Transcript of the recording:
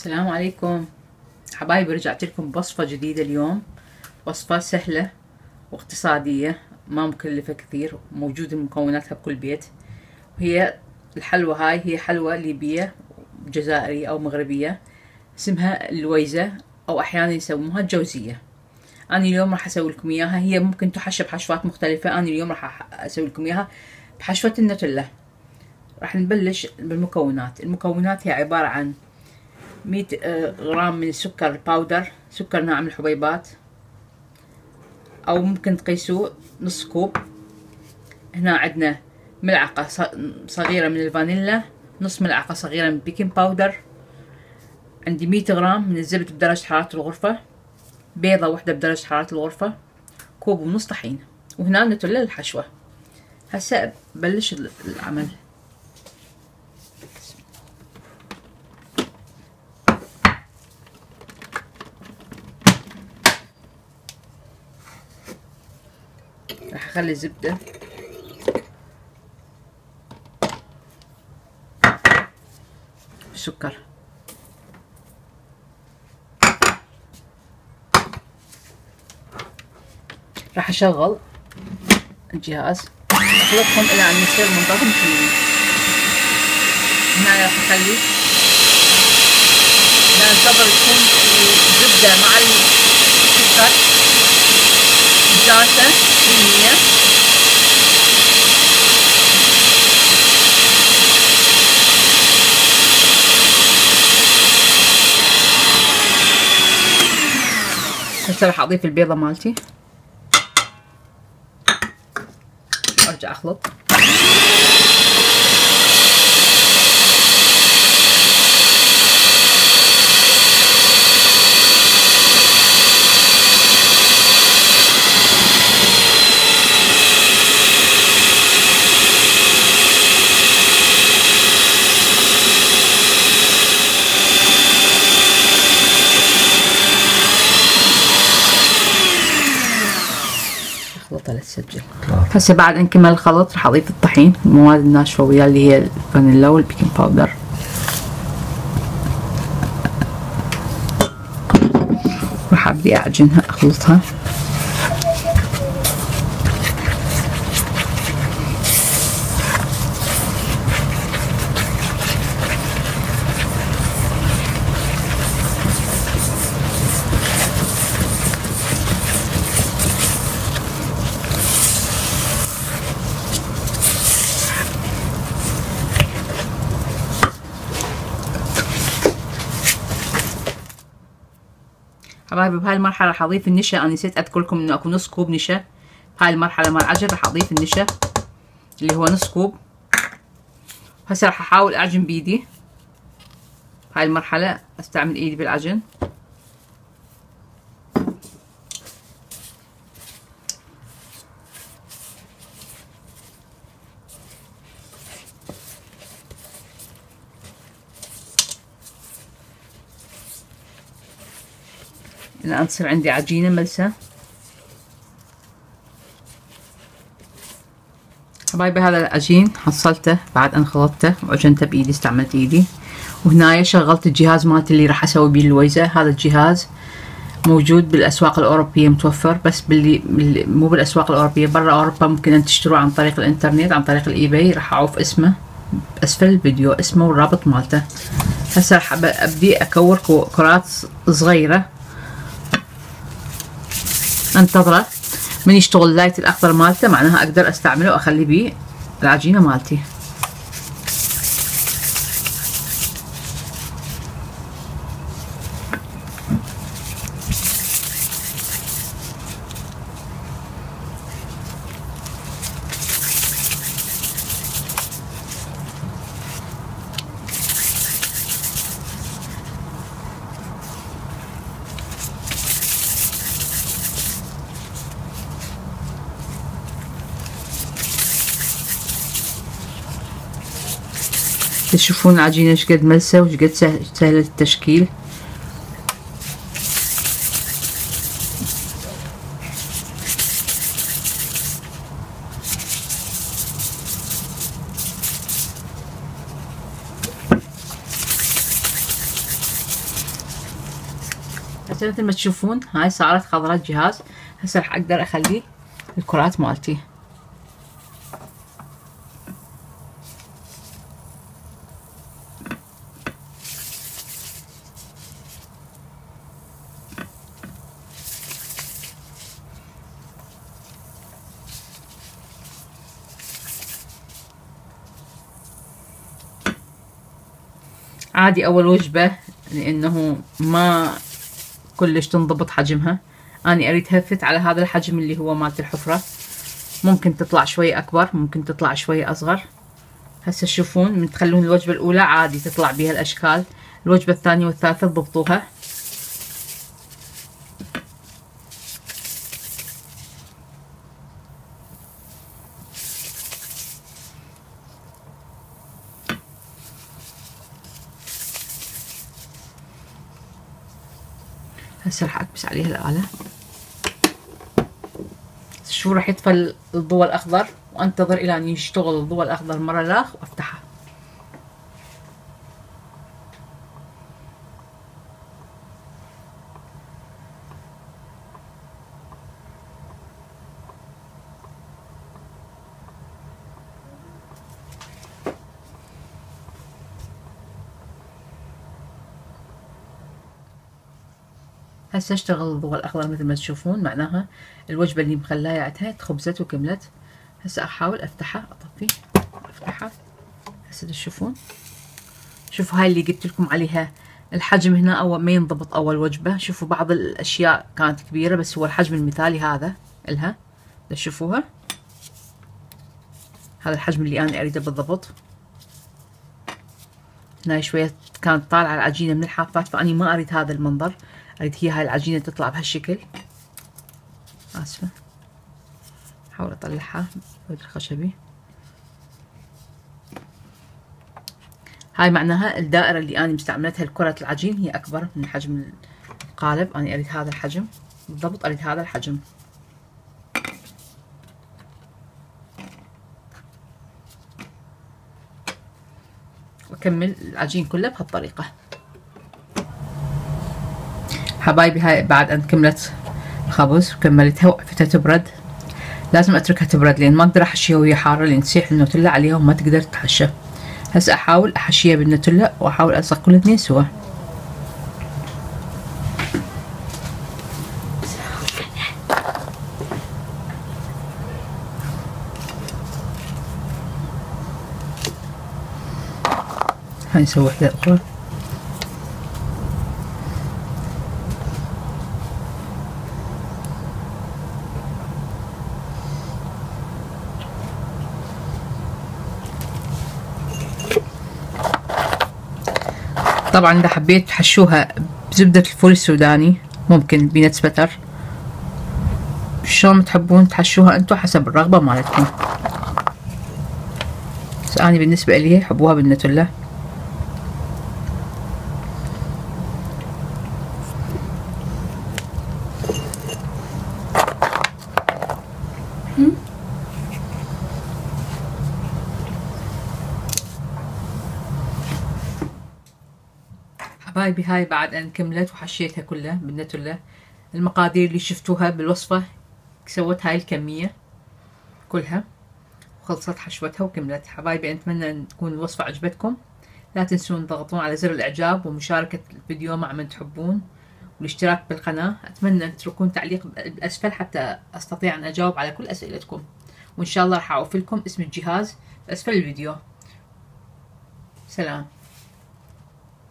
السلام عليكم حبايبي، رجعت لكم بوصفة جديدة اليوم. وصفة سهلة واقتصادية ما مكلفة كثير، موجود مكوناتها بكل بيت. وهي الحلوى هاي هي حلوى ليبية جزائرية أو مغربية، اسمها اللويزة أو أحيانا يسموها الجوزية. أنا اليوم راح أسوي لكم إياها، هي ممكن تحشى بحشوات مختلفة. أنا اليوم راح أسوي لكم إياها بحشوة النوتيلا. راح نبلش بالمكونات. المكونات هي عبارة عن 100 غرام من السكر الباودر، سكر ناعم الحبيبات، او ممكن تقيسوا نص كوب. هنا عندنا ملعقة صغيرة من الفانيلا، نص ملعقة صغيرة من البيكنج باودر، عندي 100 غرام من الزبد بدرجة حرارة الغرفة، بيضة واحدة بدرجة حرارة الغرفة، كوب ونص طحين، وهنا نوتيلا للحشوة. هسه بلش العمل. راح اخلي الزبدة والسكر. راح اشغل الجهاز اخلطهم الى ان يصير منضغم كلي. هنا راح اخلي انتظر تكون الزبدة مع السكر جافة 100%. هسه راح اضيف البيضة مالتي وارجع اخلط. خلطة للسجل. هسه بعد ان كمل الخلط راح اضيف الطحين، المواد الناشفة وياه اللي هي الفانيلا والبيكنج باودر. راح ابدي اعجنها اخلطها. حبايبي بهاي المرحلة راح اضيف النشا. انا نسيت اذكر لكم انه اكو نص كوب نشا. بهاي المرحلة مال العجن راح اضيف النشا اللي هو نص كوب. هسه راح احاول اعجن بايدي. بهاي المرحلة استعمل ايدي بالعجن. الآن تصير عندي عجينة ملسة. حبايبي هذا العجين حصلته بعد أن خلطته وعجنته بإيدي، استعملت إيدي. وهنايا شغلت الجهاز مالتي اللي راح أسوي بيه اللويزة. هذا الجهاز موجود بالأسواق الأوروبية متوفر، بس مو بالأسواق الأوروبية، برا أوروبا ممكن أن تشتروه عن طريق الإنترنت، عن طريق الإيباي. راح أعوف اسمه بأسفل الفيديو، اسمه والرابط مالته. هسه راح أبدي أكور كرات صغيرة، انتظره من يشتغل اللايت الاخضر مالته، معناها اقدر استعمله واخلي بيه العجينه مالتي. تشوفون العجينة شقد ملسة وشقد سهلة التشكيل. مثل ما تشوفون هاي صارت خضرة الجهاز. هسه راح اقدر اخلي الكرات مالتي. عادي اول وجبة لانه ما كلش تنضبط حجمها. اني اريد هفت على هذا الحجم اللي هو مالت الحفرة. ممكن تطلع شوي اكبر، ممكن تطلع شوي اصغر. هسه تشوفون من تخلون الوجبة الاولى عادي تطلع بها الاشكال، الوجبة الثانية والثالثة تضبطوها. هسه راح اكبس عليها الآلة. شو راح يطفى الضوء الاخضر وانتظر الى ان يشتغل الضوء الاخضر مرة لاخ وافتحها. هسه اشتغل الضوء الاخضر مثل ما تشوفون، معناها الوجبة اللي مخلاها عندها تخبزت وكملت. هسه احاول افتحها، اطفي افتحها. هسه تشوفون، شوفوا هاي اللي قلت لكم عليها الحجم هنا اول ما ينضبط اول وجبة. شوفوا بعض الاشياء كانت كبيرة بس هو الحجم المثالي هذا الها. تشوفوها هذا الحجم اللي انا اريده بالضبط. هنا شوية كانت طالعة العجينة من الحافات، فاني ما اريد هذا المنظر، اريد هي هاي العجينة تطلع بهالشكل. اسفة، احاول اطلعها بالوجه الخشبي. هاي معناها الدائرة اللي انا مستعملتها لكرة العجين هي اكبر من حجم القالب. انا اريد هذا الحجم بالضبط، اريد هذا الحجم. واكمل العجين كله بهالطريقة. حبايبي هاي بعد ان كملت الخبز وكملتها وقفتها تبرد. لازم اتركها تبرد لان ما اقدر احشيها وهي حارة لان تسيح النوتيلا عليها وما تقدر تحشى. هسه احاول احشيها بالنوتيلا واحاول الصق كل اثنين سوا. هاي نسوي واحدة اخرى. طبعا اذا حبيت تحشوها بزبدة الفول السوداني ممكن بينتس بتر، شلون تحبون تحشوها انتو حسب الرغبة مالتكم. بس اني بالنسبة لي يحبوها بالنوتيلا. حبايبي هاي بعد ان كملت وحشيتها كلها بالنوتيلا. المقادير اللي شفتوها بالوصفة سويت هاي الكمية كلها وخلصت حشوتها وكملت. حبايبي اتمنى ان تكون الوصفة عجبتكم. لا تنسون تضغطون على زر الاعجاب ومشاركة الفيديو مع من تحبون والاشتراك بالقناة. اتمنى ان تتركون تعليق بالاسفل حتى استطيع ان اجاوب على كل اسئلتكم، وان شاء الله راح اوفي لكم اسم الجهاز باسفل الفيديو. سلام.